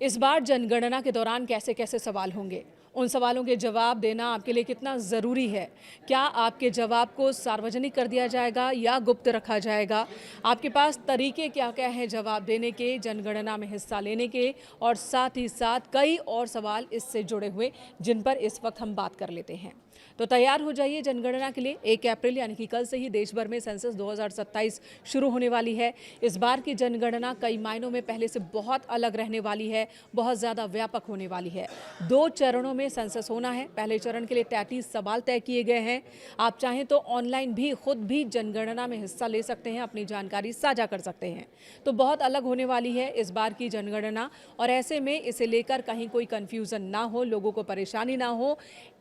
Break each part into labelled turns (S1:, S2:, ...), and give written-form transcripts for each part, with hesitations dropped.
S1: इस बार जनगणना के दौरान कैसे कैसे सवाल होंगे, उन सवालों के जवाब देना आपके लिए कितना ज़रूरी है। क्या आपके जवाब को सार्वजनिक कर दिया जाएगा या गुप्त रखा जाएगा? आपके पास तरीके क्या क्या हैं जवाब देने के, जनगणना में हिस्सा लेने के, और साथ ही साथ कई और सवाल इससे जुड़े हुए जिन पर इस वक्त हम बात कर लेते हैं। तो तैयार हो जाइए जनगणना के लिए। 1 अप्रैल यानी कि कल से ही देश भर में सेंसस 2027 शुरू होने वाली है। इस बार की जनगणना कई मायनों में पहले से बहुत अलग रहने वाली है, बहुत ज़्यादा व्यापक होने वाली है। 2 चरणों में सेंसस होना है। पहले चरण के लिए 33 सवाल तय किए गए हैं। आप चाहें तो ऑनलाइन भी खुद भी जनगणना में हिस्सा ले सकते हैं, अपनी जानकारी साझा कर सकते हैं। तो बहुत अलग होने वाली है इस बार की जनगणना, और ऐसे में इसे लेकर कहीं कोई कंफ्यूजन ना हो, लोगों को परेशानी ना हो,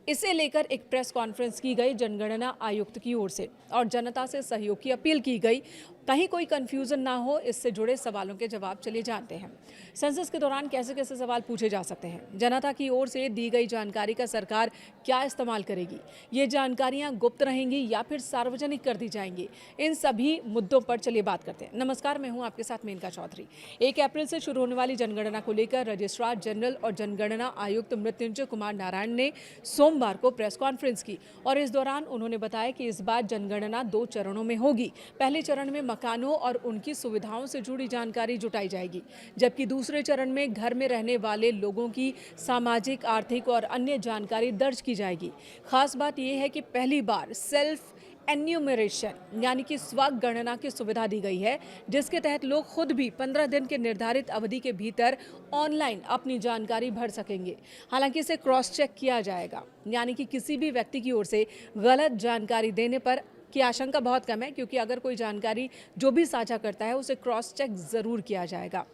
S1: इसे लेकर एक प्रेस कॉन्फ्रेंस की गई जनगणना आयुक्त की ओर से और जनता से सहयोग की अपील की गई। कहीं कोई कंफ्यूजन ना हो, इससे जुड़े सवालों के जवाब चलिए जानते हैं। सेंसस के दौरान कैसे कैसे सवाल पूछे जा सकते हैं, जनता की ओर से दी गई जानकारी का सरकार क्या इस्तेमाल करेगी, ये जानकारियां गुप्त रहेंगी या फिर सार्वजनिक कर दी जाएंगी, इन सभी मुद्दों पर चलिए बात करते हैं। नमस्कार, मैं हूं आपके साथ मेनका चौधरी। 1 अप्रैल से शुरू होने वाली जनगणना को लेकर रजिस्ट्रार जनरल और जनगणना आयुक्त मृत्युंजय कुमार नारायण ने सोमवार को प्रेस कॉन्फ्रेंस की और इस दौरान उन्होंने बताया कि इस बार जनगणना 2 चरणों में होगी। पहले चरण में मकानों और उनकी सुविधाओं से जुड़ी जानकारी जुटाई जाएगी, जबकि दूसरे चरण में घर में रहने वाले लोगों की सामाजिक, आर्थिक और अन्य जानकारी दर्ज की जाएगी। खास बात यह है कि पहली बार सेल्फ एन्यूमरेशन यानी कि स्व गणना की सुविधा दी गई है, जिसके तहत लोग खुद भी 15 दिन के निर्धारित अवधि के भीतर ऑनलाइन अपनी जानकारी भर सकेंगे। हालांकि इसे क्रॉस चेक किया जाएगा, यानी कि किसी भी व्यक्ति की ओर से गलत जानकारी देने पर की आशंका बहुत कम है, क्योंकि अगर कोई जानकारी जो भी साझा करता है उसे क्रॉस चेक जरूर किया जाएगा।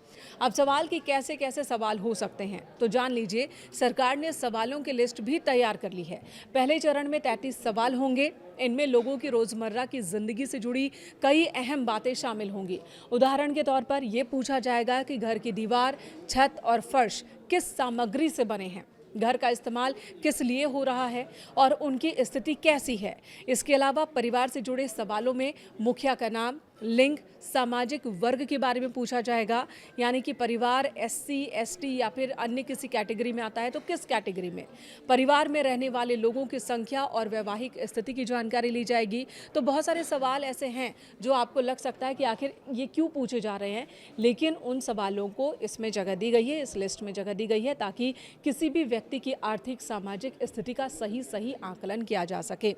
S1: अब सवाल कि कैसे कैसे सवाल हो सकते हैं, तो जान लीजिए सरकार ने सवालों की लिस्ट भी तैयार कर ली है। पहले चरण में 33 सवाल होंगे। इनमें लोगों की रोजमर्रा की जिंदगी से जुड़ी कई अहम बातें शामिल होंगी। उदाहरण के तौर पर यह पूछा जाएगा कि घर की दीवार, छत और फर्श किस सामग्री से बने हैं, घर का इस्तेमाल किस लिए हो रहा है और उनकी स्थिति कैसी है। इसके अलावा परिवार से जुड़े सवालों में मुखिया का नाम, लिंग, सामाजिक वर्ग के बारे में पूछा जाएगा, यानी कि परिवार एससी, एसटी या फिर अन्य किसी कैटेगरी में आता है तो किस कैटेगरी में, परिवार में रहने वाले लोगों की संख्या और वैवाहिक स्थिति की जानकारी ली जाएगी। तो बहुत सारे सवाल ऐसे हैं जो आपको लग सकता है कि आखिर ये क्यों पूछे जा रहे हैं, लेकिन उन सवालों को इसमें जगह दी गई है, इस लिस्ट में जगह दी गई है, ताकि किसी भी व्यक्ति की आर्थिक सामाजिक स्थिति का सही आकलन किया जा सके।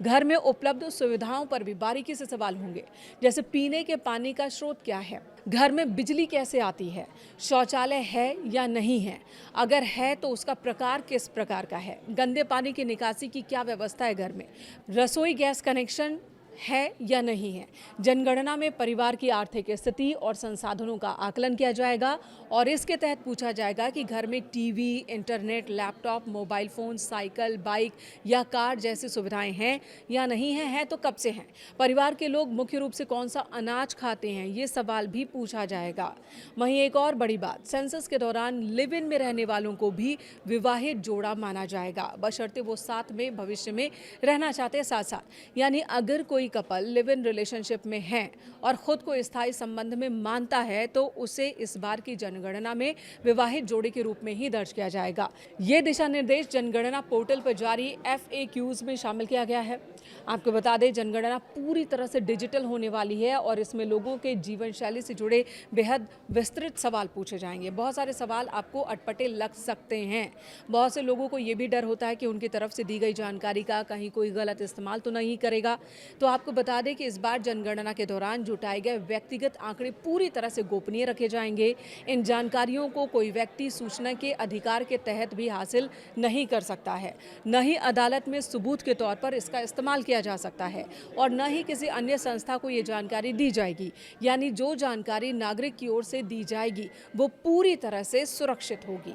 S1: घर में उपलब्ध सुविधाओं पर भी बारीकी से सवाल होंगे, जैसे पीने के पानी का स्रोत क्या है, घर में बिजली कैसे आती है, शौचालय है या नहीं है, अगर है तो उसका प्रकार किस प्रकार का है, गंदे पानी की निकासी की क्या व्यवस्था है घर में, रसोई गैस कनेक्शन है या नहीं है। जनगणना में परिवार की आर्थिक स्थिति और संसाधनों का आकलन किया जाएगा और इसके तहत पूछा जाएगा कि घर में TV, internet, laptop, mobile phone, cycle, bike या कार जैसी सुविधाएं हैं या नहीं है, तो कब से हैं। परिवार के लोग मुख्य रूप से कौन सा अनाज खाते हैं, ये सवाल भी पूछा जाएगा। वहीं एक और बड़ी बात, सेंसस के दौरान लिव इन में रहने वालों को भी विवाहित जोड़ा माना जाएगा, बशर्ते वो साथ में भविष्य में रहना चाहते हैं साथ साथ। यानी अगर कोई कपल लिव इन रिलेशनशिप में है और खुद को स्थायी संबंध में मानता है तो उसे इस बार की जनगणना में विवाहित जोड़े के रूप में ही दर्ज किया जाएगा। ये दिशा निर्देश जनगणना पोर्टल पर जारी FAQs में शामिल किया गया है। आपको बता दें, जनगणना पूरी तरह से डिजिटल होने वाली है और इसमें लोगों के जीवन शैली से जुड़े बेहद विस्तृत सवाल पूछे जाएंगे। बहुत सारे सवाल आपको अटपटे लग सकते हैं। बहुत से लोगों को ये भी डर होता है कि उनकी तरफ से दी गई जानकारी का कहीं कोई गलत इस्तेमाल तो नहीं करेगा। तो आपको बता दें कि इस बार जनगणना के दौरान जुटाए गए व्यक्तिगत आंकड़े पूरी तरह से गोपनीय रखे जाएंगे। इन जानकारियों को कोई व्यक्ति सूचना के अधिकार के तहत भी हासिल नहीं कर सकता है, न ही अदालत में सबूत के तौर पर इसका इस्तेमाल किया जा सकता है और न ही किसी अन्य संस्था को ये जानकारी दी जाएगी। यानी जो जानकारी नागरिक की ओर से दी जाएगी वो पूरी तरह से सुरक्षित होगी।